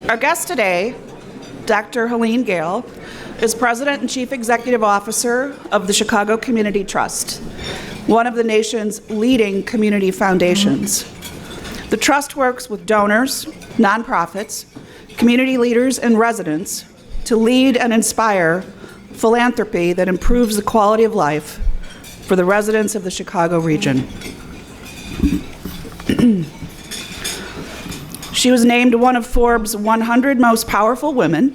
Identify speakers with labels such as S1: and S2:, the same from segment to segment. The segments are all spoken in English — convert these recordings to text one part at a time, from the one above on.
S1: Our guest today, Dr. Helene Gayle, is President and Chief Executive Officer of the Chicago Community Trust, one of the nation's leading community foundations. The Trust works with donors, nonprofits, community leaders, and residents to lead and inspire philanthropy that improves the quality of life for the residents of the Chicago region. She was named one of Forbes' 100 Most Powerful Women,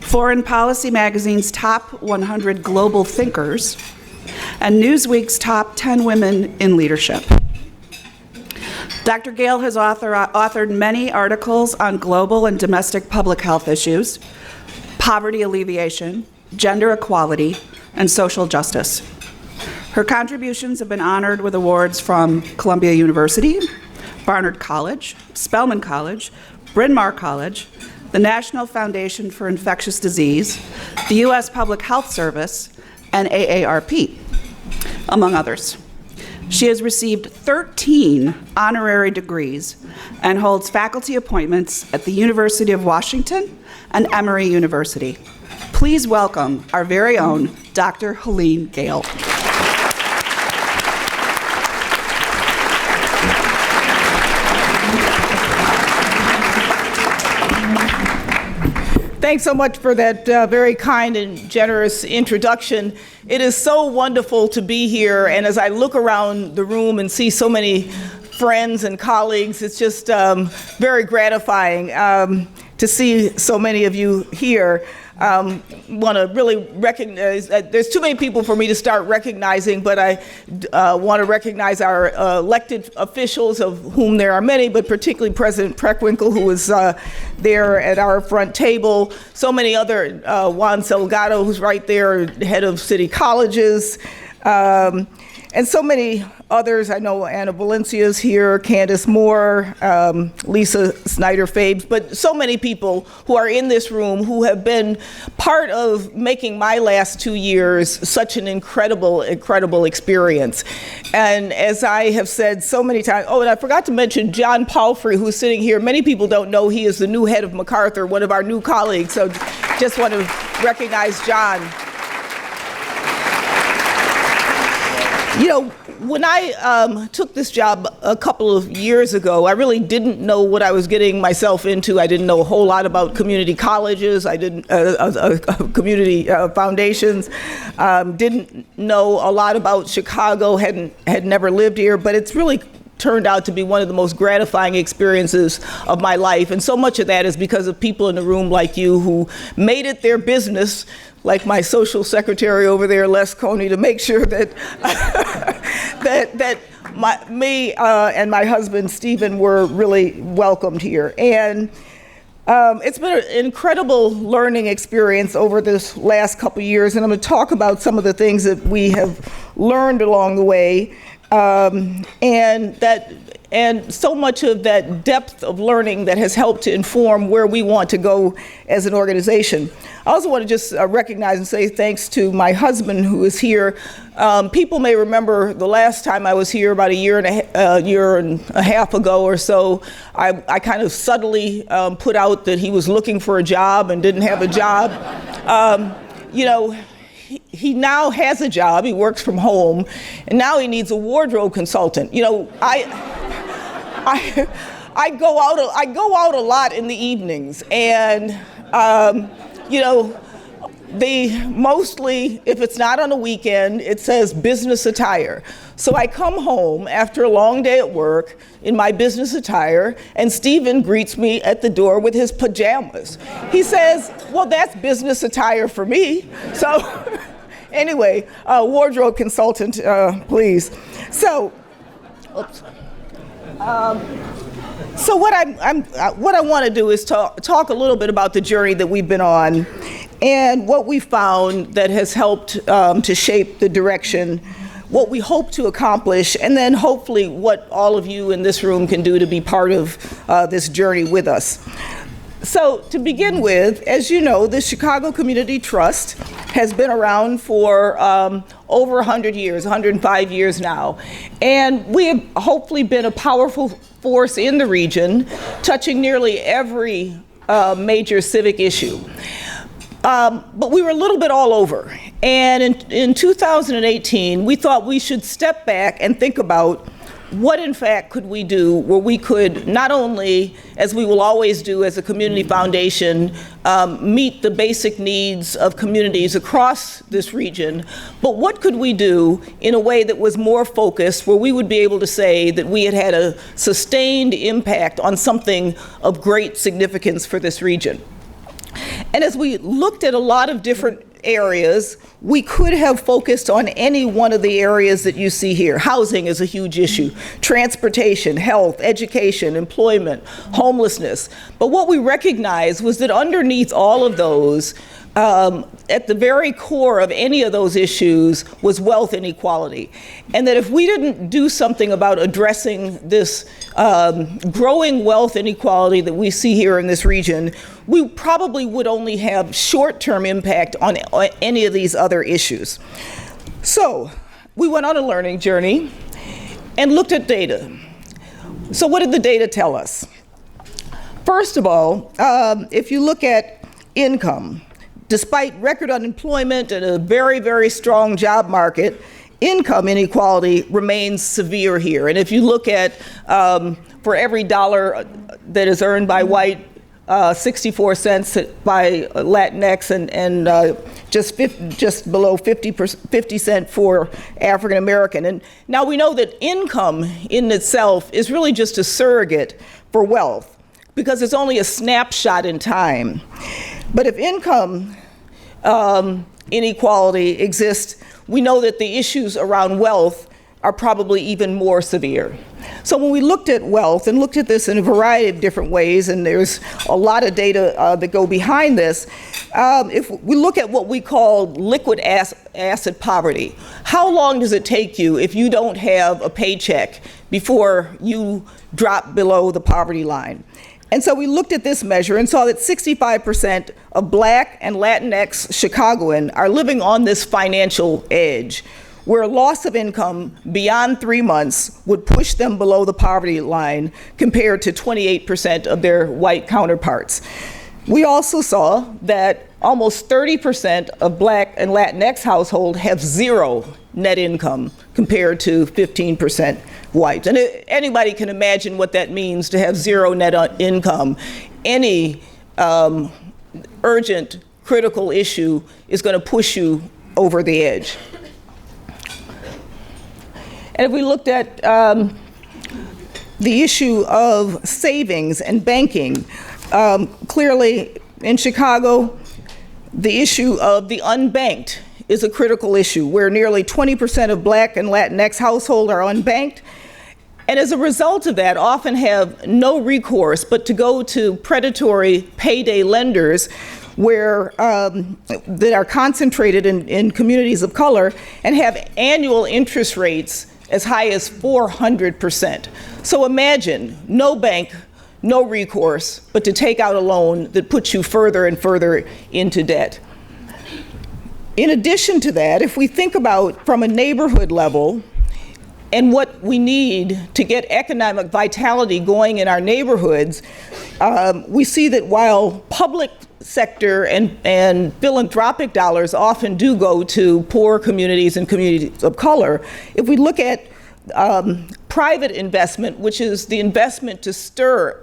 S1: Foreign Policy Magazine's Top 100 Global Thinkers, and Newsweek's Top 10 Women in Leadership. Dr. Gayle has authored many articles on global and domestic public health issues, poverty alleviation, gender equality, and social justice. Her contributions have been honored with awards from Columbia University, Barnard College, Spelman College, Bryn Mawr College, the National Foundation for Infectious Disease, the U.S. Public Health Service, and AARP, among others. She has received 13 honorary degrees and holds faculty appointments at the University of Washington and Emory University. Please welcome our very own Dr. Helene Gayle.
S2: Thanks so much for that very kind and generous introduction. It is so wonderful to be here, and as I look around the room and see so many friends and colleagues, it's just very gratifying to see so many of you here. Want to really recognize, there's too many people for me to start recognizing, but I want to recognize our elected officials, of whom there are many, but particularly President Preckwinkle, who was there at our front table. So many other, Juan Salgado, who's right there, head of city colleges, and so many others. I know Anna Valencia's here, Candace Moore, Lisa Snyder-Fabes, but so many people who are in this room who have been part of making my last 2 years such an incredible, incredible experience. And as I have said so many times, oh, and I forgot to mention John Palfrey, who's sitting here. Many people don't know he is the new head of MacArthur, one of our new colleagues, so just want to recognize John. You know, when I took this job a couple of years ago, I really didn't know what I was getting myself into. I didn't know a whole lot about community colleges. I didn't, community foundations. Didn't know a lot about Chicago, had never lived here, but it's really turned out to be one of the most gratifying experiences of my life. And so much of that is because of people in the room like you who made it their business, like my social secretary over there, Les Coney, to make sure that me and my husband, Stephen, were really welcomed here. And it's been an incredible learning experience over this last couple of years, and I'm going to talk about some of the things that we have learned along the way, and so much of that depth of learning that has helped to inform where we want to go as an organization. I also want to just recognize and say thanks to my husband, who is here. People may remember the last time I was here about a year and a half ago or so. I kind of subtly put out that he was looking for a job and didn't have a job. You know, he now has a job. He works from home, and now he needs a wardrobe consultant. You know, I go out a lot in the evenings, and you know, mostly, if it's not on a weekend, it says business attire. So I come home after a long day at work in my business attire, and Stephen greets me at the door with his pajamas. He says, well, that's business attire for me. So anyway, wardrobe consultant, please. So, oops. So what I want to do is talk a little bit about the journey that we've been on and what we found that has helped to shape the direction, what we hope to accomplish, and then hopefully what all of you in this room can do to be part of this journey with us. So to begin with, as you know, the Chicago Community Trust has been around for over 100 years, 105 years now. And we have hopefully been a powerful force in the region, touching nearly every major civic issue. But we were a little bit all over. And in 2018, we thought we should step back and think about what, in fact, could we do where we could not only, as we will always do as a community foundation, meet the basic needs of communities across this region, but what could we do in a way that was more focused, where we would be able to say that we had had a sustained impact on something of great significance for this region. And as we looked at a lot of different areas, we could have focused on any one of the areas that you see here. Housing is a huge issue. Transportation, health, education, employment, homelessness. But what we recognized was that underneath all of those, at the very core of any of those issues was wealth inequality. And that if we didn't do something about addressing this growing wealth inequality that we see here in this region, we probably would only have short-term impact on any of these other issues. So we went on a learning journey and looked at data. So what did the data tell us? First of all, if you look at income, despite record unemployment and a very, very strong job market, income inequality remains severe here. And if you look at, for every dollar that is earned by white, 64 cents by Latinx, and just below 50 cents for African American. And now we know that income in itself is really just a surrogate for wealth, because it's only a snapshot in time. But if income inequality exists, we know that the issues around wealth are probably even more severe. So when we looked at wealth and looked at this in a variety of different ways, and there's a lot of data that go behind this, if we look at what we call liquid asset poverty, how long does it take you if you don't have a paycheck before you drop below the poverty line? And so we looked at this measure and saw that 65% of Black and Latinx Chicagoan are living on this financial edge, where a loss of income beyond 3 months would push them below the poverty line compared to 28% of their white counterparts. We also saw that almost 30% of Black and Latinx households have zero net income compared to 15% whites. And anybody can imagine what that means to have zero net income. Any urgent, critical issue is going to push you over the edge. And if we looked at the issue of savings and banking, clearly in Chicago, the issue of the unbanked is a critical issue, where nearly 20% of Black and Latinx households are unbanked. And as a result of that, often have no recourse but to go to predatory payday lenders where that are concentrated in communities of color and have annual interest rates as high as 400%. So imagine no bank, no recourse, but to take out a loan that puts you further and further into debt. In addition to that, if we think about from a neighborhood level and what we need to get economic vitality going in our neighborhoods, we see that while public sector and philanthropic dollars often do go to poor communities and communities of color, if we look at private investment, which is the investment to spur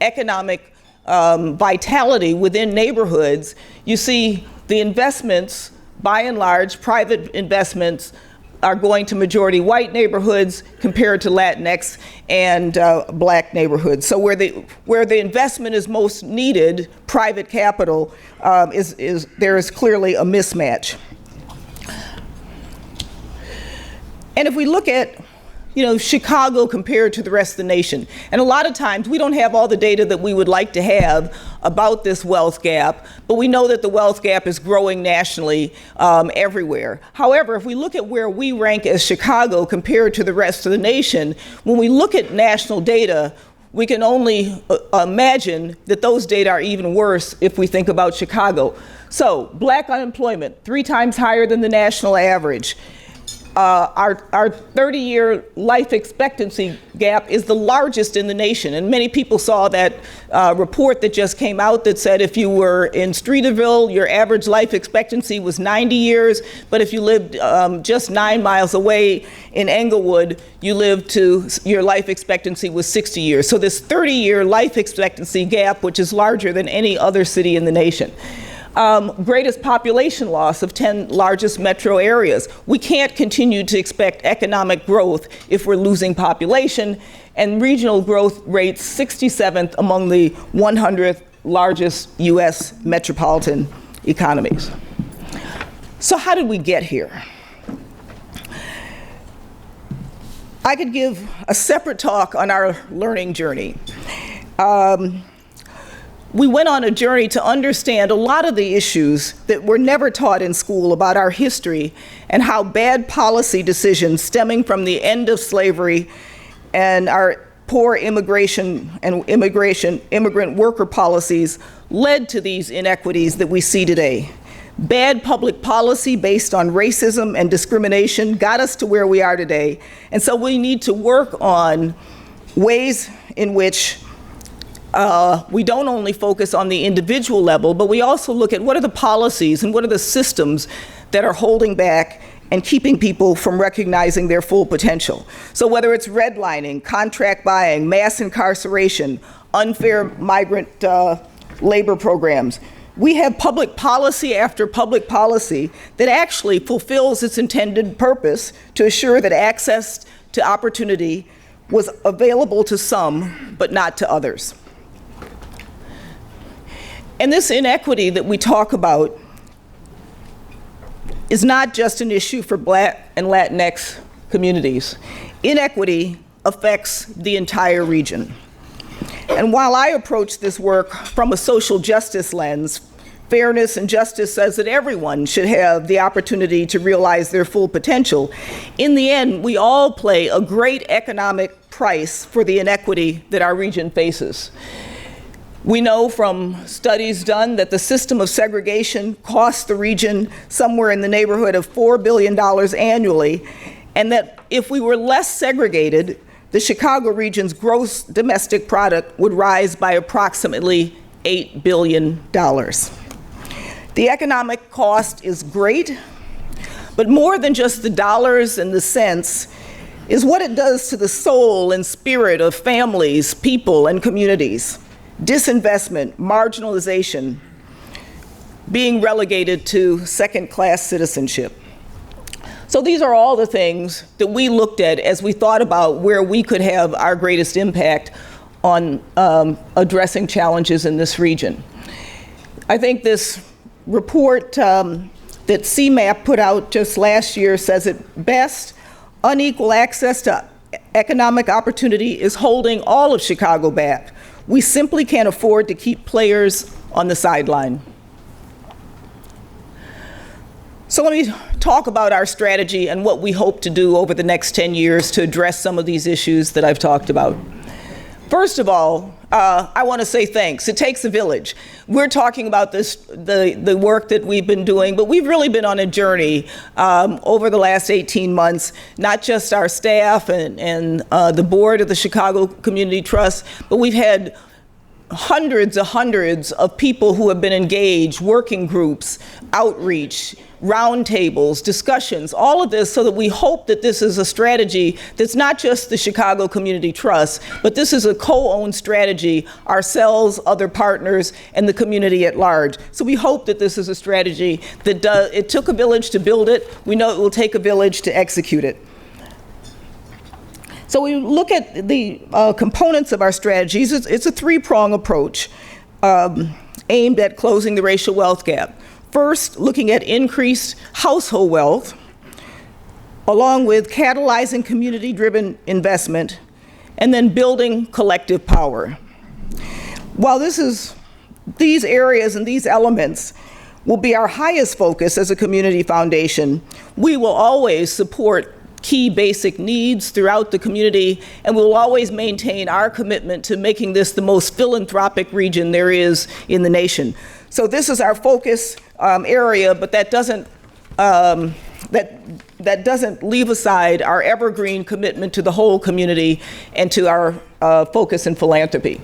S2: economic vitality within neighborhoods, you see the investments, by and large, private investments are going to majority white neighborhoods compared to Latinx and Black neighborhoods. So where the investment is most needed, private capital, there is clearly a mismatch. And if we look at Chicago compared to the rest of the nation, and a lot of times we don't have all the data that we would like to have about this wealth gap, but we know that the wealth gap is growing nationally everywhere. However, if we look at where we rank as Chicago compared to the rest of the nation, when we look at national data, we can only imagine that those data are even worse if we think about Chicago. So Black unemployment, 3 times higher than the national average. our 30-year life expectancy gap is the largest in the nation. And many people saw that report that just came out that said if you were in Streeterville, your average life expectancy was 90 years, but if you lived just 9 miles away in Englewood, your life expectancy was 60 years. So this 30-year life expectancy gap, which is larger than any other city in the nation. Greatest population loss of 10 largest metro areas. We can't continue to expect economic growth if we're losing population, and regional growth rates 67th among the 100 largest US metropolitan economies. So how did we get here? I could give a separate talk on our learning journey. We went on a journey to understand a lot of the issues that were never taught in school about our history and how bad policy decisions stemming from the end of slavery and our poor immigration and immigrant worker policies led to these inequities that we see today. Bad public policy based on racism and discrimination got us to where we are today. And so we need to work on ways in which we don't only focus on the individual level, but we also look at what are the policies and what are the systems that are holding back and keeping people from recognizing their full potential. So whether it's redlining, contract buying, mass incarceration, unfair migrant labor programs, we have public policy after public policy that actually fulfills its intended purpose to assure that access to opportunity was available to some, but not to others. And this inequity that we talk about is not just an issue for Black and Latinx communities. Inequity affects the entire region. And while I approach this work from a social justice lens, fairness and justice says that everyone should have the opportunity to realize their full potential. In the end, we all pay a great economic price for the inequity that our region faces. We know from studies done that the system of segregation costs the region somewhere in the neighborhood of $4 billion annually, and that if we were less segregated, the Chicago region's gross domestic product would rise by approximately $8 billion. The economic cost is great, but more than just the dollars and the cents is what it does to the soul and spirit of families, people, and communities. Disinvestment, marginalization, being relegated to second-class citizenship. So these are all the things that we looked at as we thought about where we could have our greatest impact on addressing challenges in this region. I think this report that CMAP put out just last year says it best: unequal access to economic opportunity is holding all of Chicago back. We simply can't afford to keep players on the sideline. So let me talk about our strategy and what we hope to do over the next 10 years to address some of these issues that I've talked about. First of all, I want to say thanks. It takes a village. We're talking about the work that we've been doing, but we've really been on a journey over the last 18 months, not just our staff and the board of the Chicago Community Trust, but we've had hundreds of people who have been engaged, working groups, outreach, roundtables, discussions, all of this, so that we hope that this is a strategy that's not just the Chicago Community Trust, but this is a co-owned strategy, ourselves, other partners, and the community at large. So we hope that this is a strategy that it took a village to build it. We know it will take a village to execute it. So we look at the components of our strategies. It's a three-prong approach aimed at closing the racial wealth gap. First, looking at increased household wealth, along with catalyzing community-driven investment, and then building collective power. While these areas and these elements will be our highest focus as a community foundation, we will always support key basic needs throughout the community, and we will always maintain our commitment to making this the most philanthropic region there is in the nation. So this is our focus area, but that doesn't that doesn't leave aside our evergreen commitment to the whole community and to our focus in philanthropy.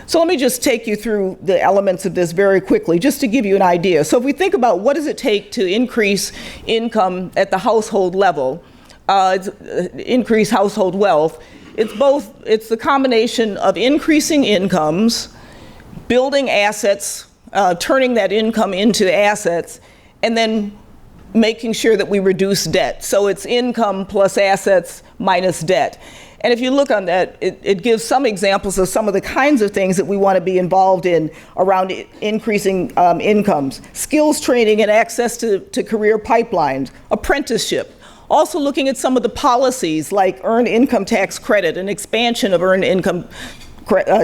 S2: So let me just take you through the elements of this very quickly, just to give you an idea. So if we think about what does it take to increase income at the household level, increase household wealth, it's the combination of increasing incomes, building assets, turning that income into assets, and then making sure that we reduce debt. So it's income plus assets minus debt. And if you look on that, it gives some examples of some of the kinds of things that we want to be involved in around increasing incomes. Skills training and access to career pipelines, apprenticeship. Also looking at some of the policies like earned income tax credit, an expansion of earned income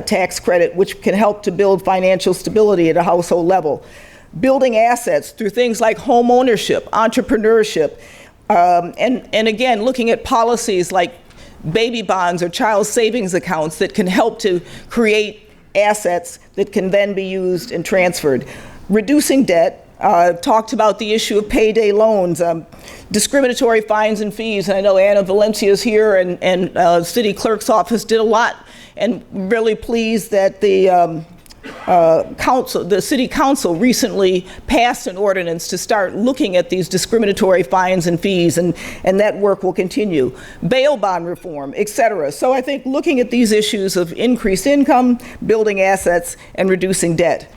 S2: tax credit, which can help to build financial stability at a household level. Building assets through things like home ownership, entrepreneurship, and again, looking at policies like baby bonds or child savings accounts that can help to create assets that can then be used and transferred. Reducing debt, talked about the issue of payday loans, discriminatory fines and fees. And I know Anna Valencia is here, and city clerk's office did a lot, and really pleased that the city council recently passed an ordinance to start looking at these discriminatory fines and fees, and that work will continue. Bail bond reform, et cetera. So I think looking at these issues of increased income, building assets, and reducing debt.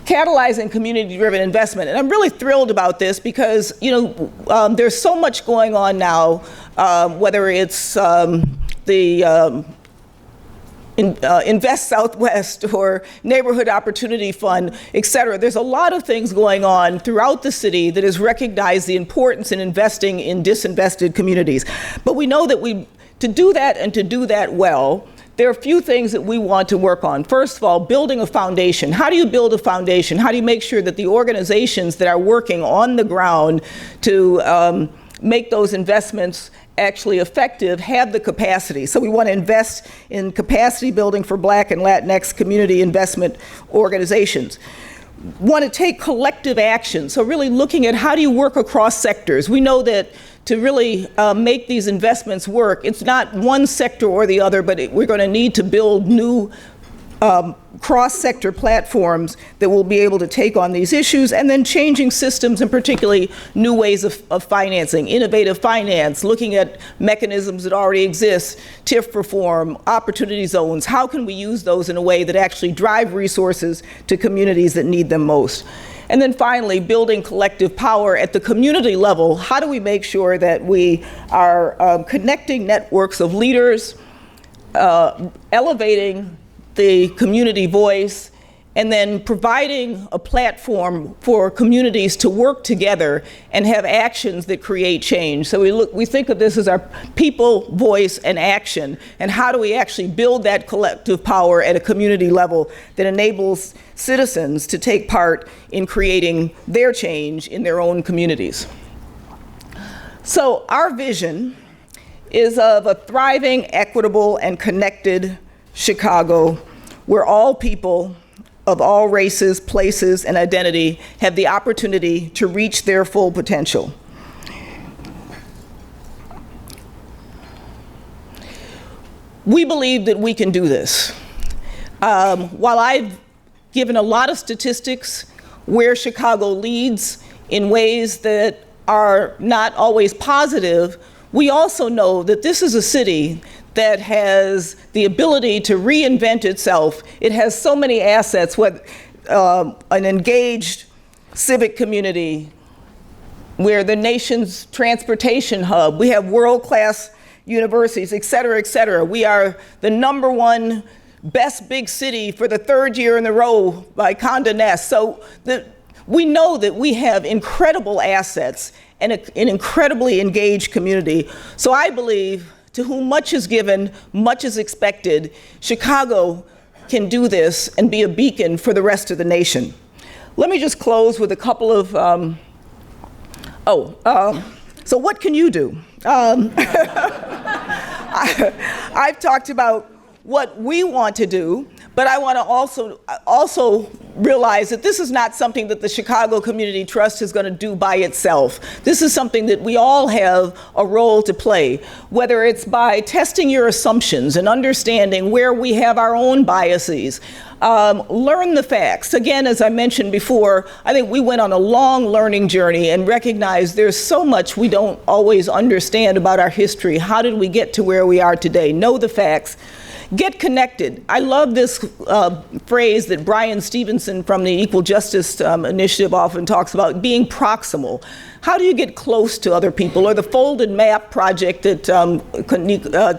S2: Catalyzing community-driven investment. And I'm really thrilled about this because, there's so much going on now, whether it's the Invest Southwest or Neighborhood Opportunity Fund, et cetera. There's a lot of things going on throughout the city that has recognized the importance in investing in disinvested communities. But we know that to do that and to do that well, there are a few things that we want to work on. First of all, building a foundation. How do you build a foundation? How do you make sure that the organizations that are working on the ground to make those investments actually effective have the capacity? So we want to invest in capacity building for Black and Latinx community investment organizations. Want to take collective action. So really looking at how do you work across sectors. We know that to really make these investments work, it's not one sector or the other, but we're going to need to build new cross-sector platforms that will be able to take on these issues, and then changing systems, and particularly new ways of financing, innovative finance, looking at mechanisms that already exist, TIF reform, opportunity zones. How can we use those in a way that actually drive resources to communities that need them most? And then finally, building collective power at the community level. How do we make sure that we are connecting networks of leaders, elevating the community voice, and then providing a platform for communities to work together and have actions that create change. So we think of this as our people, voice, and action, and how do we actually build that collective power at a community level that enables citizens to take part in creating their change in their own communities. So our vision is of a thriving, equitable, and connected Chicago where all people of all races, places, and identity have the opportunity to reach their full potential. We believe that we can do this. While I've given a lot of statistics where Chicago leads in ways that are not always positive, we also know that this is a city that has the ability to reinvent itself. It has so many assets, with an engaged civic community. We're the nation's transportation hub. We have world-class universities, et cetera, et cetera. We are the #1 best big city for the 3rd year in a row by Condé Nast. So we know that we have incredible assets and an incredibly engaged community. So I believe, to whom much is given, much is expected, Chicago can do this and be a beacon for the rest of the nation. Let me just close with a couple of, so what can you do? I've talked about what we want to do, but I want to also realize that this is not something that the Chicago Community Trust is going to do by itself. This is something that we all have a role to play, whether it's by testing your assumptions and understanding where we have our own biases. Learn the facts. Again, as I mentioned before, I think we went on a long learning journey and recognized there's so much we don't always understand about our history. How did we get to where we are today? Know the facts. Get connected. I love this phrase that Brian Stevenson from the Equal Justice Initiative often talks about, being proximal. How do you get close to other people? Or the folded map project that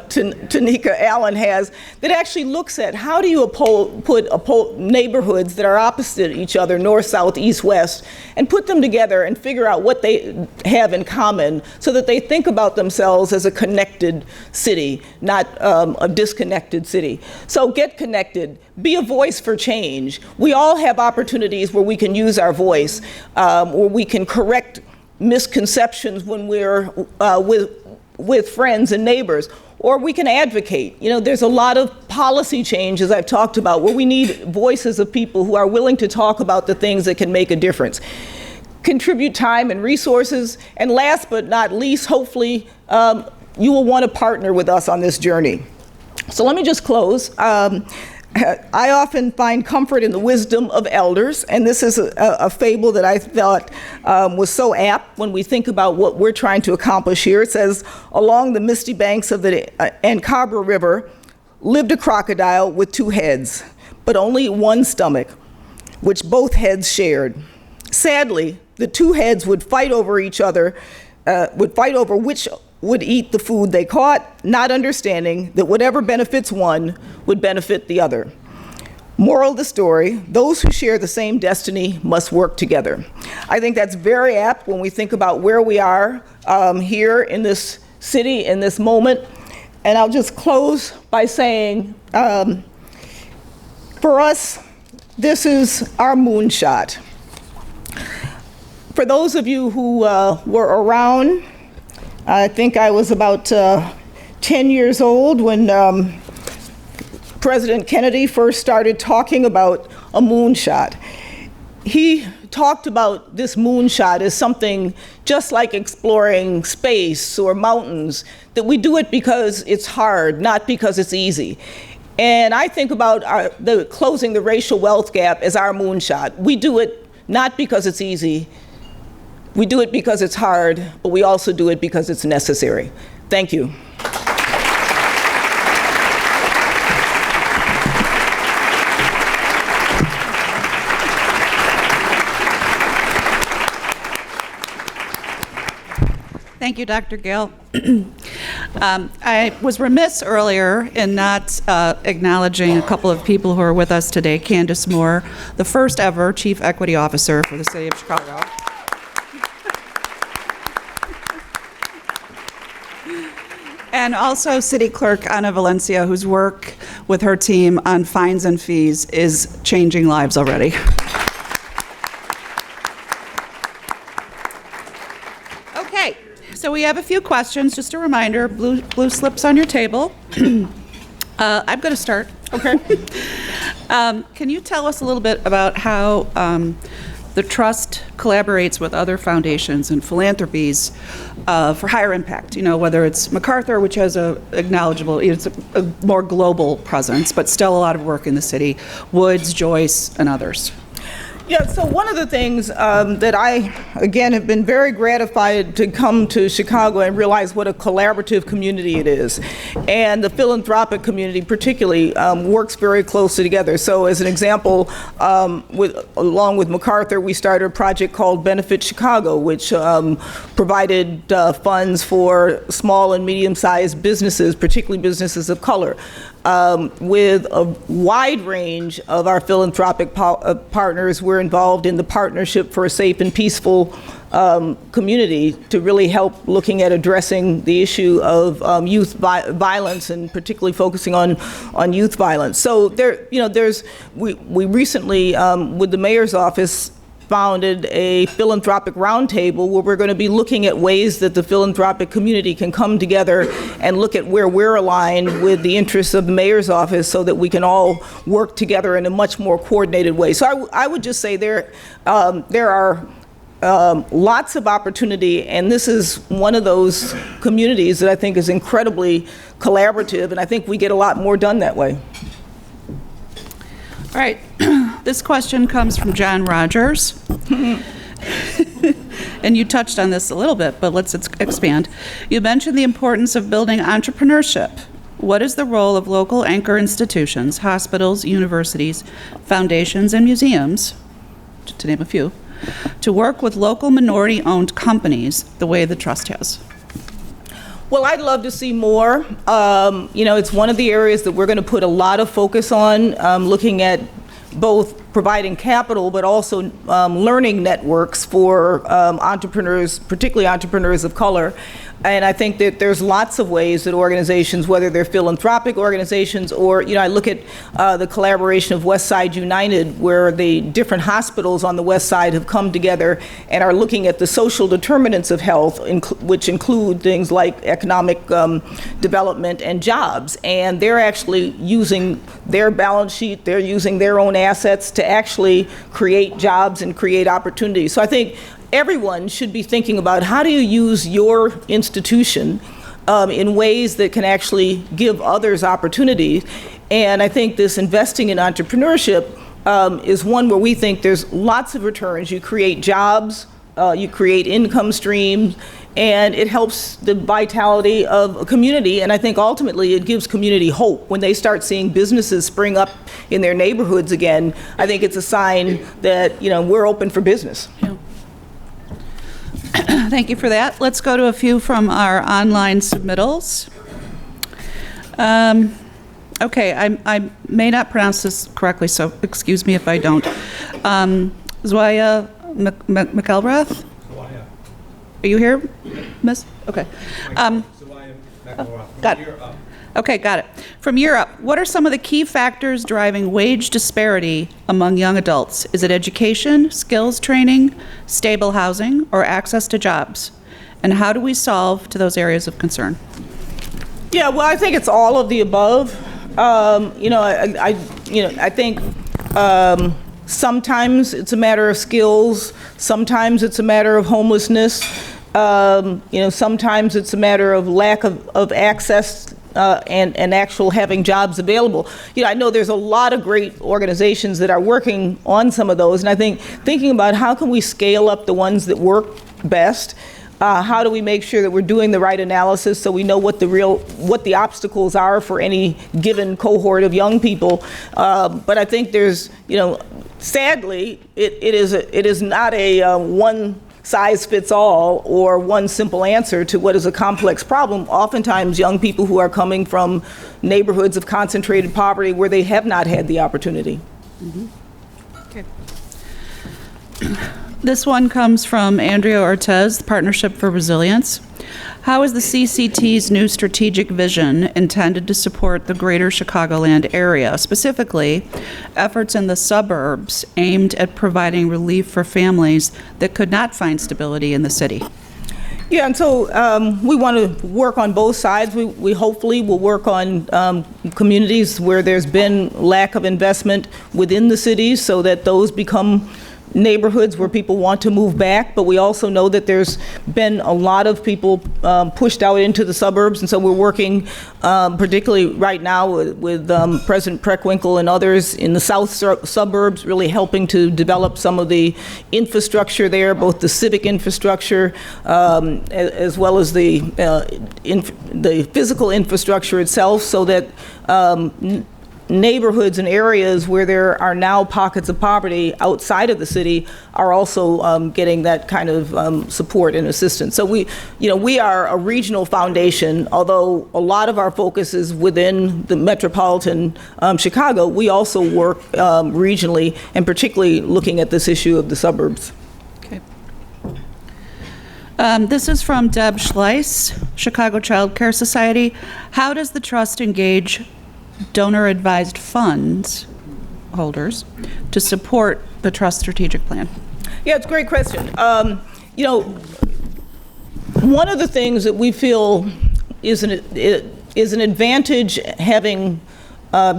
S2: Tanika Allen has that actually looks at how do you put neighborhoods that are opposite each other, north, south, east, west, and put them together and figure out what they have in common so that they think about themselves as a connected city, not a disconnected city. So get connected. Be a voice for change. We all have opportunities where we can use our voice, where we can correct misconceptions when we're with friends and neighbors, or we can advocate. You know, there's a lot of policy change, as I've talked about, where we need voices of people who are willing to talk about the things that can make a difference. Contribute time and resources, and last but not least, hopefully, you will want to partner with us on this journey. So let me just close. I often find comfort in the wisdom of elders, and this is a fable that I thought was so apt when we think about what we're trying to accomplish here. It says, along the misty banks of the Ancabra River lived a crocodile with two heads, but only one stomach, which both heads shared. Sadly, the two heads would fight over each other, would fight over which would eat the food they caught, not understanding that whatever benefits one would benefit the other. Moral of the story, those who share the same destiny must work together. I think that's very apt when we think about where we are here in this city, in this moment. And I'll just close by saying, for us, this is our moonshot. For those of you who were around, I think I was about 10 years old when President Kennedy first started talking about a moonshot. He talked about this moonshot as something just like exploring space or mountains, that we do it because it's hard, not because it's easy. And I think about closing the racial wealth gap as our moonshot. We do it not because it's easy. We do it because it's hard, but we also do it because it's necessary. Thank you.
S1: Thank you, Dr. Gayle. I was remiss earlier in not acknowledging a couple of people who are with us today. Candace Moore, the first ever Chief Equity Officer for the City of Chicago. And also City Clerk Ana Valencia, whose work with her team on fines and fees is changing lives already. Okay, so we have a few questions. Just a reminder, blue slips on your table. I'm going to start. Okay. Can you tell us a little bit about how the Trust collaborates with other foundations and philanthropies for higher impact, you know, whether it's MacArthur, which has it's a more global presence, but still a lot of work in the city, Woods, Joyce, and others.
S2: Yeah, so one of the things that I, again, have been very gratified to come to Chicago and realize what a collaborative community it is. And the philanthropic community particularly works very closely together. So as an example, along with MacArthur, we started a project called Benefit Chicago, which provided funds for small and medium-sized businesses, particularly businesses of color. With a wide range of our philanthropic partners, we're involved in the Partnership for a Safe and Peaceful Community to really help looking at addressing the issue of youth violence, and particularly focusing on youth violence. So we recently, with the mayor's office, founded a philanthropic roundtable where we're going to be looking at ways that the philanthropic community can come together and look at where we're aligned with the interests of the mayor's office so that we can all work together in a much more coordinated way. So I would just say there are lots of opportunity, and this is one of those communities that I think is incredibly collaborative, and I think we get a lot more done that way.
S1: All right, this question comes from John Rogers. And you touched on this a little bit, but let's expand. You mentioned the importance of building entrepreneurship. What is the role of local anchor institutions, hospitals, universities, foundations, and museums, to name a few, to work with local minority-owned companies the way the trust has?
S2: Well, I'd love to see more. It's one of the areas that we're going to put a lot of focus on, looking at both providing capital, but also learning networks for entrepreneurs, particularly entrepreneurs of color. And I think that there's lots of ways that organizations, whether they're philanthropic organizations or, I look at the collaboration of West Side United, where the different hospitals on the West Side have come together and are looking at the social determinants of health, which include things like economic development and jobs. And they're actually using their balance sheet, they're using their own assets to actually create jobs and create opportunities. So I think everyone should be thinking about how do you use your institution in ways that can actually give others opportunities. And I think this investing in entrepreneurship is one where we think there's lots of returns. You create jobs, you create income streams, and it helps the vitality of a community. And I think ultimately it gives community hope. When they start seeing businesses spring up in their neighborhoods again, I think it's a sign that, we're open for business.
S1: Yeah. Thank you for that. Let's go to a few from our online submittals. Okay, I may not pronounce this correctly, so excuse me if I don't. Zwaya McElrath? Are you here, miss? Okay. Got it. Okay, got it. From Europe, what are some of the key factors driving wage disparity among young adults? Is it education, skills training, stable housing, or access to jobs? And how do we solve to those areas of concern?
S2: Yeah, well, I think it's all of the above. I think sometimes it's a matter of skills. Sometimes it's a matter of homelessness. Sometimes it's a matter of lack of access and actual having jobs available. I know there's a lot of great organizations that are working on some of those, and I think thinking about how can we scale up the ones that work best. How do we make sure that we're doing the right analysis so we know what the obstacles are for any given cohort of young people? But I think there's, sadly, it is not a one size fits all or one simple answer to what is a complex problem. Oftentimes, young people who are coming from neighborhoods of concentrated poverty where they have not had the opportunity.
S1: Mm-hmm. Okay. This one comes from Andrea Ortez, the Partnership for Resilience. How is the CCT's new strategic vision intended to support the greater Chicagoland area, specifically efforts in the suburbs aimed at providing relief for families that could not find stability in the city?
S2: Yeah, and so we want to work on both sides. We hopefully will work on communities where there's been lack of investment within the cities so that those become neighborhoods where people want to move back, but we also know that there's been a lot of people pushed out into the suburbs, and so we're working particularly right now with President Preckwinkle and others in the south suburbs, really helping to develop some of the infrastructure there, both the civic infrastructure as well as the physical infrastructure itself, so that neighborhoods and areas where there are now pockets of poverty outside of the city are also getting that kind of support and assistance. So we are a regional foundation, although a lot of our focus is within the metropolitan Chicago. We also work regionally, and particularly looking at this issue of the suburbs.
S1: Okay. This is from Deb Schleiss, Chicago Child Care Society. How does the trust engage donor-advised funds holders to support the trust strategic plan?
S2: Yeah, it's a great question. You know, one of the things that we feel is an advantage having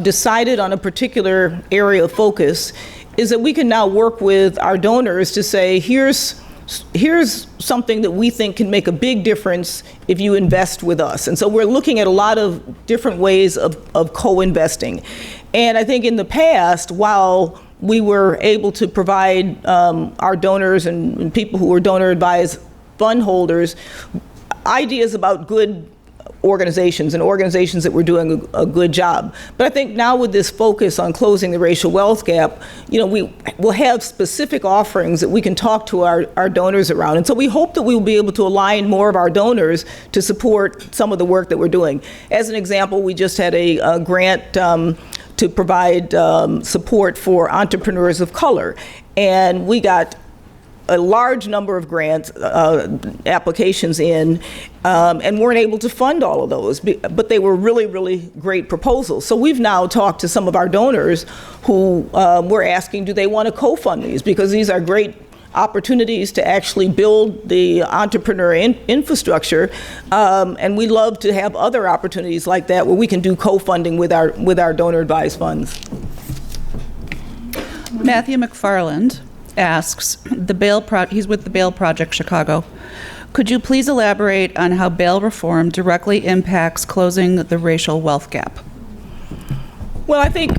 S2: decided on a particular area of focus is that we can now work with our donors to say, here's something that we think can make a big difference if you invest with us. And so we're looking at a lot of different ways of co-investing. And I think in the past, while we were able to provide our donors and people who were donor advised fund holders ideas about good organizations and organizations that were doing a good job. But I think now with this focus on closing the racial wealth gap, you know, we will have specific offerings that we can talk to our donors around. And so we hope that we will be able to align more of our donors to support some of the work that we're doing. As an example, we just had a grant to provide support for entrepreneurs of color. And we got a large number of grant applications in and weren't able to fund all of those, but they were really, really great proposals. So we've now talked to some of our donors who were asking, do they want to co-fund these? Because these are great opportunities to actually build the entrepreneur infrastructure, and we love to have other opportunities like that where we can do co-funding with our donor advised funds.
S1: Matthew McFarland asks, he's with the Bail Project Chicago. Could you please elaborate on how bail reform directly impacts closing the racial wealth gap?
S2: Well, I think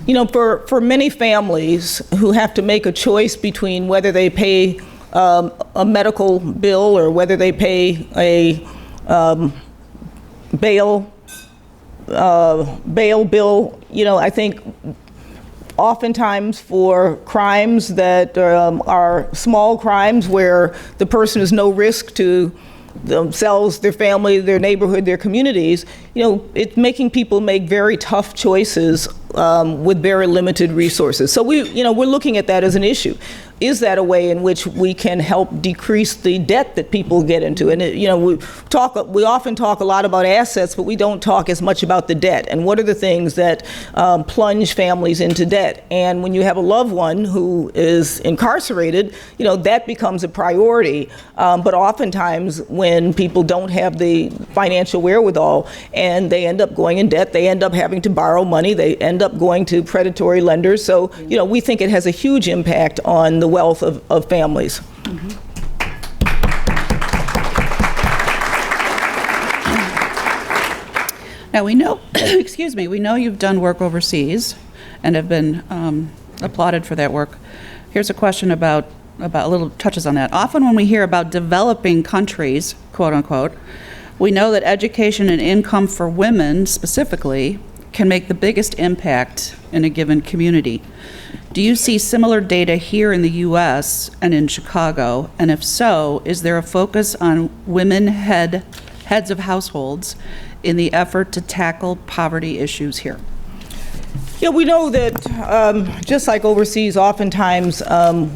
S2: you know, for many families who have to make a choice between whether they pay a medical bill or whether they pay a bail bill, you know, I think oftentimes for crimes that are small crimes where the person is no risk to themselves, their family, their neighborhood, their communities, you know, it's making people make very tough choices with very limited resources. So we're looking at that as an issue. Is that a way in which we can help decrease the debt that people get into? And we often talk a lot about assets, but we don't talk as much about the debt and what are the things that plunge families into debt. And when you have a loved one who is incarcerated, you know, that becomes a priority. But oftentimes when people don't have the financial wherewithal and they end up going in debt, they end up having to borrow money, they end up going to predatory lenders. So, you know, we think it has a huge impact on the wealth of families.
S1: Mm-hmm. Now we know, excuse me, we know you've done work overseas and have been applauded for that work. Here's a question about a little touches on that. Often when we hear about developing countries, quote unquote, we know that education and income for women specifically can make the biggest impact in a given community. Do you see similar data here in the U.S. and in Chicago? And if so, is there a focus on women heads of households in the effort to tackle poverty issues here?
S2: Yeah, we know that just like overseas, oftentimes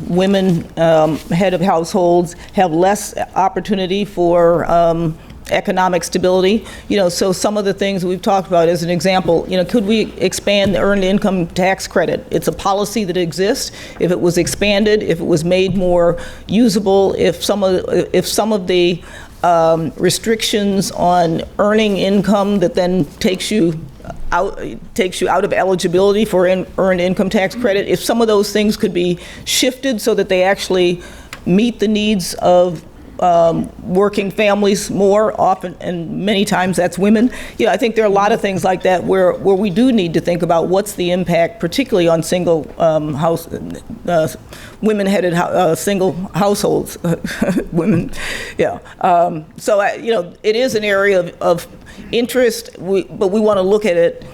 S2: women head of households have less opportunity for economic stability. You know, so some of the things we've talked about as an example, you know, could we expand the earned income tax credit? It's a policy that exists. If it was expanded, if it was made more usable, if some of the restrictions on earning income that then takes you out of eligibility for earned income tax credit, if some of those things could be shifted so that they actually meet the needs of working families more often, and many times that's women. You know, I think there are a lot of things like that where we do need to think about what's the impact, particularly on single women-headed single households. Women, yeah. So you know, it is an area of interest, but we want to look at it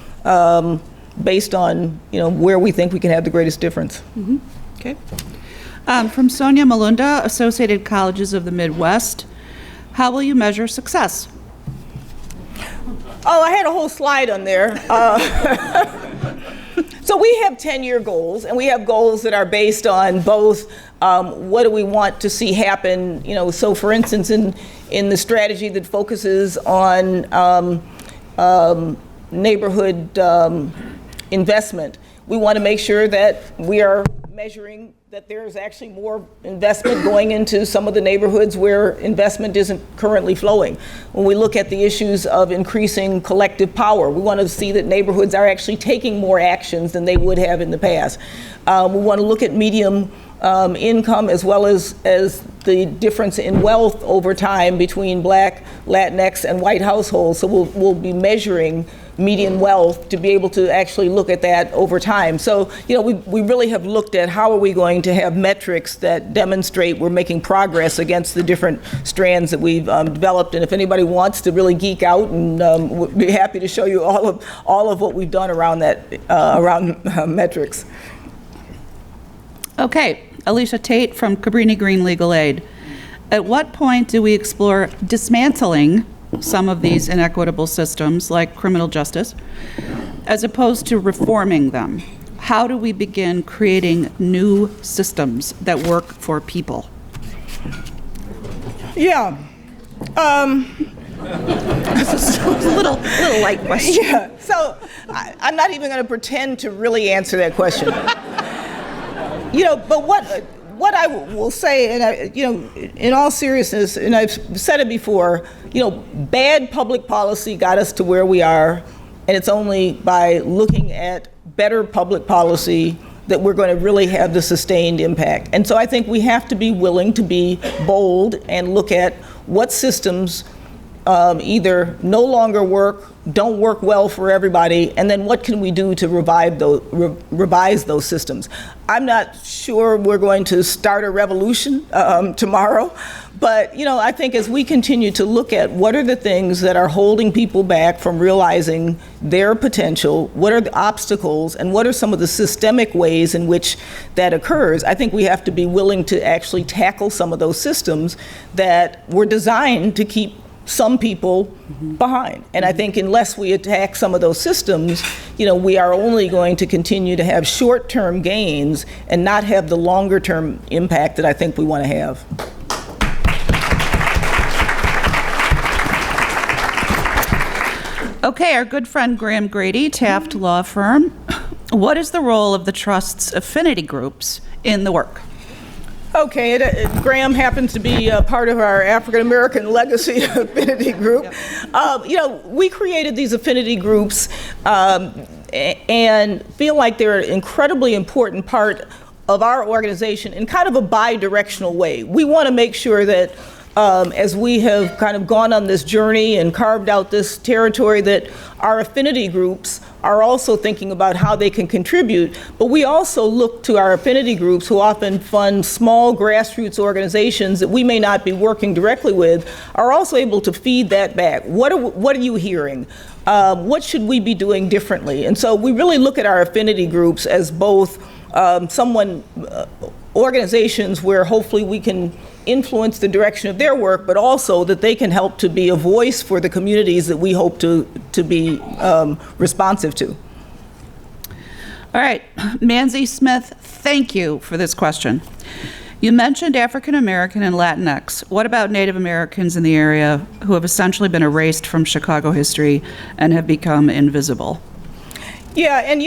S2: based on, you know, where we think we can have the greatest difference.
S1: Mm-hmm. Okay. From Sonia Malunda, Associated Colleges of the Midwest, how will you measure success?
S2: Oh, I had a whole slide on there. So we have 10-year goals, and we have goals that are based on both what do we want to see happen. You know, so for instance, in the strategy that focuses on neighborhood investment, we want to make sure that we are measuring that there's actually more investment going into some of the neighborhoods where investment isn't currently flowing. When we look at the issues of increasing collective power, we want to see that neighborhoods are actually taking more actions than they would have in the past. We want to look at medium income as well as the difference in wealth over time between Black, Latinx, and white households. So we'll be measuring median wealth to be able to actually look at that over time. So, we really have looked at how are we going to have metrics that demonstrate we're making progress against the different strands that we've developed. And if anybody wants to really geek out, and we'll be happy to show you all of what we've done around that, metrics.
S1: Okay, Alicia Tate from Cabrini Green Legal Aid. At what point do we explore dismantling some of these inequitable systems, like criminal justice, as opposed to reforming them? How do we begin creating new systems that work for people?
S2: Yeah.
S1: This is a little light question.
S2: Yeah. So I'm not even going to pretend to really answer that question. But what I will say, and in all seriousness, and I've said it before, bad public policy got us to where we are, and it's only by looking at better public policy that we're going to really have the sustained impact. And so I think we have to be willing to be bold and look at what systems either no longer work, don't work well for everybody, and then what can we do to revise those systems. I'm not sure we're going to start a revolution tomorrow, but I think as we continue to look at what are the things that are holding people back from realizing their potential, what are the obstacles, and what are some of the systemic ways in which that occurs, I think we have to be willing to actually tackle some of those systems that were designed to keep some people behind. And I think unless we attack some of those systems, we are only going to continue to have short-term gains and not have the longer-term impact that I think we want to have.
S1: Okay, our good friend Graham Grady, Taft Law Firm. What is the role of the Trust's affinity groups in the work?
S2: Okay, Graham happens to be part of our African American Legacy Affinity Group. Yep. We created these affinity groups and feel like they're an incredibly important part of our organization in kind of a bi-directional way. We want to make sure that as we have kind of gone on this journey and carved out this territory, that our affinity groups are also thinking about how they can contribute, but we also look to our affinity groups who often fund small grassroots organizations that we may not be working directly with, are also able to feed that back. What are you hearing? What should we be doing differently? And so we really look at our affinity groups as both organizations where hopefully we can influence the direction of their work, but also that they can help to be a voice for the communities that we hope to be responsive to.
S1: All right, Manzi Smith, thank you for this question. You mentioned African American and Latinx. What about Native Americans in the area who have essentially been erased from Chicago history and have become invisible?
S2: Yeah, and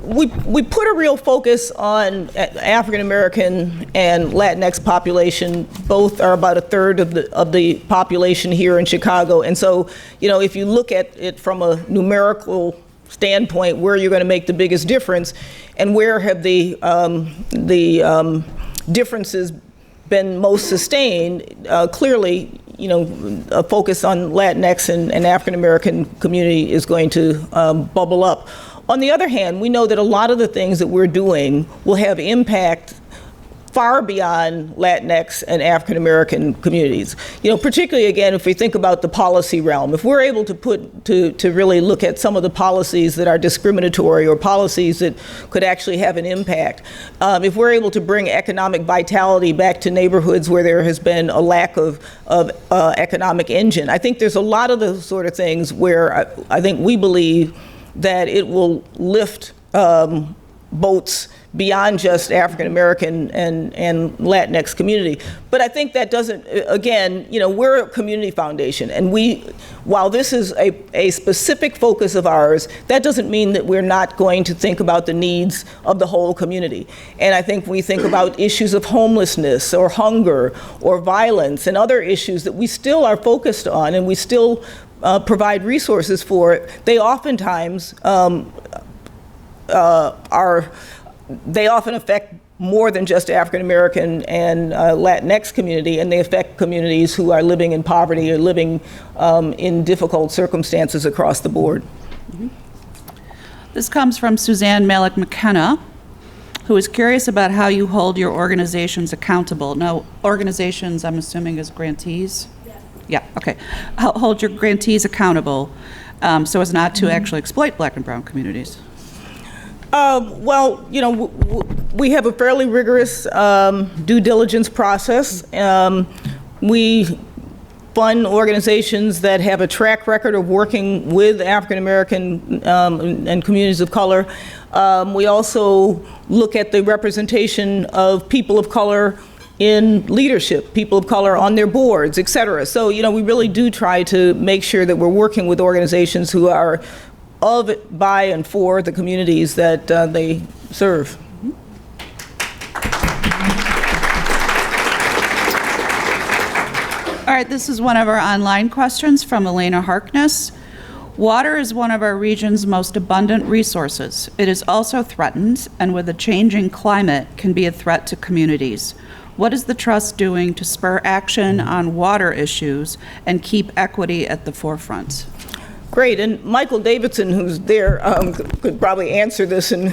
S2: we put a real focus on African American and Latinx population. Both are about a third of the population here in Chicago. And so, if you look at it from a numerical standpoint, where you're going to make the biggest difference, and where have the differences been most sustained, clearly, a focus on Latinx and African American community is going to bubble up. On the other hand, we know that a lot of the things that we're doing will have impact far beyond Latinx and African American communities. Particularly again, if we think about the policy realm, if we're able to really look at some of the policies that are discriminatory or policies that could actually have an impact, if we're able to bring economic vitality back to neighborhoods where there has been a lack of economic engine, I think there's a lot of those sort of things where I think we believe that it will lift boats beyond just African American and Latinx community. But I think that doesn't, again, we're a community foundation, and while this is a specific focus of ours, that doesn't mean that we're not going to think about the needs of the whole community. And I think when we think about issues of homelessness or hunger or violence and other issues that we still are focused on and we still provide resources for, they oftentimes they often affect more than just African American and Latinx community, and they affect communities who are living in poverty or living in difficult circumstances across the board.
S1: Mm-hmm. This comes from Suzanne Malik McKenna, who is curious about how you hold your organizations accountable. Now, organizations, I'm assuming, is grantees? Yeah, okay. Hold your grantees accountable so as not to actually exploit Black and brown communities.
S2: Well, we have a fairly rigorous due diligence process. We fund organizations that have a track record of working with African American and communities of color. We also look at the representation of people of color in leadership, people of color on their boards, et cetera. So, we really do try to make sure that we're working with organizations who are of, by, and for the communities that they serve.
S1: All right, this is one of our online questions from Elena Harkness. Water is one of our region's most abundant resources. It is also threatened, and with a changing climate, can be a threat to communities. What is the Trust doing to spur action on water issues and keep equity at the forefront?
S2: Great, and Michael Davidson, who's there, could probably answer this in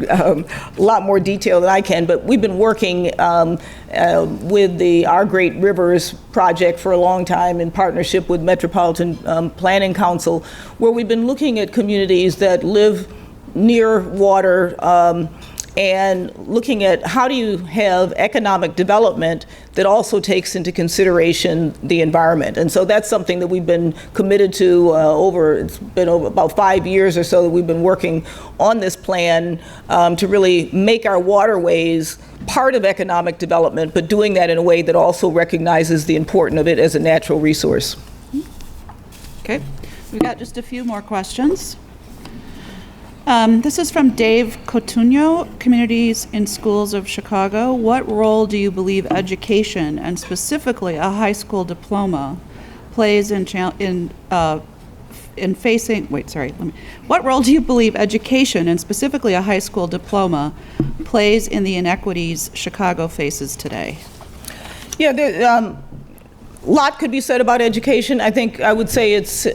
S2: a lot more detail than I can, but we've been working with the Our Great Rivers project for a long time in partnership with Metropolitan Planning Council, where we've been looking at communities that live near water and looking at how do you have economic development that also takes into consideration the environment. And so that's something that we've been committed to it's been over about 5 years or so that we've been working on this plan to really make our waterways part of economic development, but doing that in a way that also recognizes the importance of it as a natural resource.
S1: Okay, we've got just a few more questions. This is from Dave Cotuno, Communities in Schools of Chicago. What role do you believe education, and specifically a high school diploma, plays what role do you believe education, and specifically a high school diploma, plays in the inequities Chicago faces today?
S2: Yeah, a lot could be said about education. I think I would say it's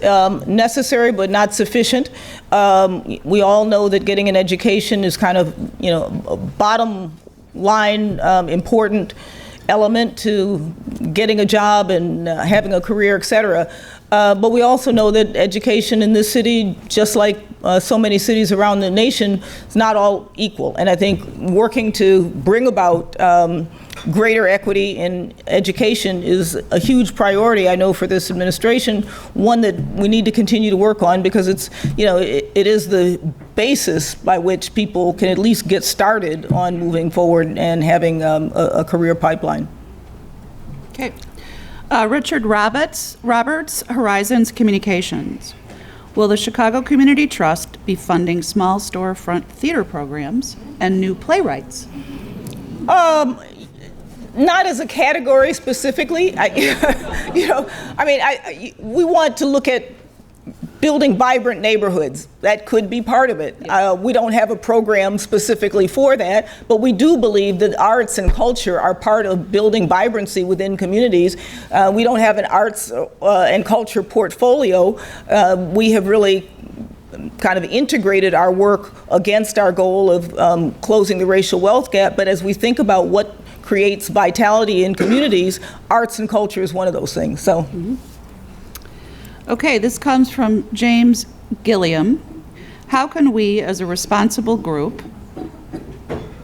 S2: necessary but not sufficient. We all know that getting an education is kind of, a bottom line important element to getting a job and having a career, et cetera. But we also know that education in this city, just like so many cities around the nation, is not all equal. And I think working to bring about greater equity in education is a huge priority, I know, for this administration, one that we need to continue to work on because it's, it is the basis by which people can at least get started on moving forward and having a career pipeline.
S1: Okay. Richard Roberts, Horizons Communications. Will the Chicago Community Trust be funding small storefront theater programs and new playwrights?
S2: Not as a category specifically. We want to look at building vibrant neighborhoods. That could be part of it. Yeah. We don't have a program specifically for that, but we do believe that arts and culture are part of building vibrancy within communities. We don't have an arts and culture portfolio. We have really kind of integrated our work against our goal of closing the racial wealth gap, but as we think about what creates vitality in communities, arts and culture is one of those things. So. Mm-hmm.
S1: Okay, this comes from James Gilliam. How can we, as a responsible group,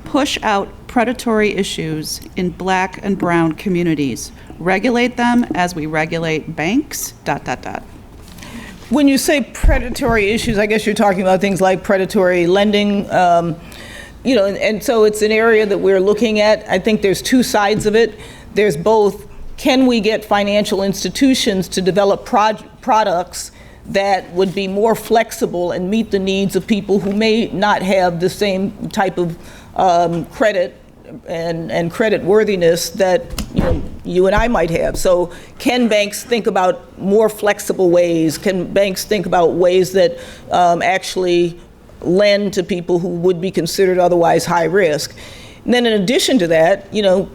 S1: push out predatory issues in Black and brown communities? Regulate them as we regulate banks, ...
S2: When you say predatory issues, I guess you're talking about things like predatory lending, and so it's an area that we're looking at. I think there's two sides of it. There's both, can we get financial institutions to develop products that would be more flexible and meet the needs of people who may not have the same type of credit and credit worthiness that you and I might have. So can banks think about more flexible ways? Can banks think about ways that actually lend to people who would be considered otherwise high risk? And then in addition to that,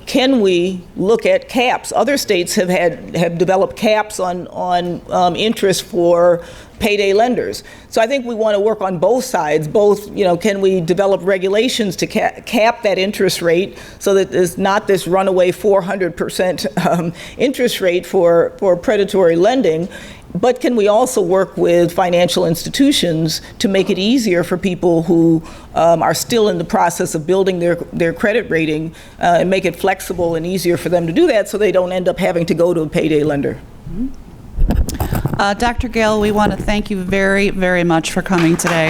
S2: can we look at caps? Other states have developed caps on interest for payday lenders. So I think we want to work on both sides. Both, can we develop regulations to cap that interest rate so that there's not this runaway 400% interest rate for predatory lending? But can we also work with financial institutions to make it easier for people who are still in the process of building their credit rating and make it flexible and easier for them to do that so they don't end up having to go to a payday lender?
S1: Dr. Gayle, we want to thank you very, very much for coming today.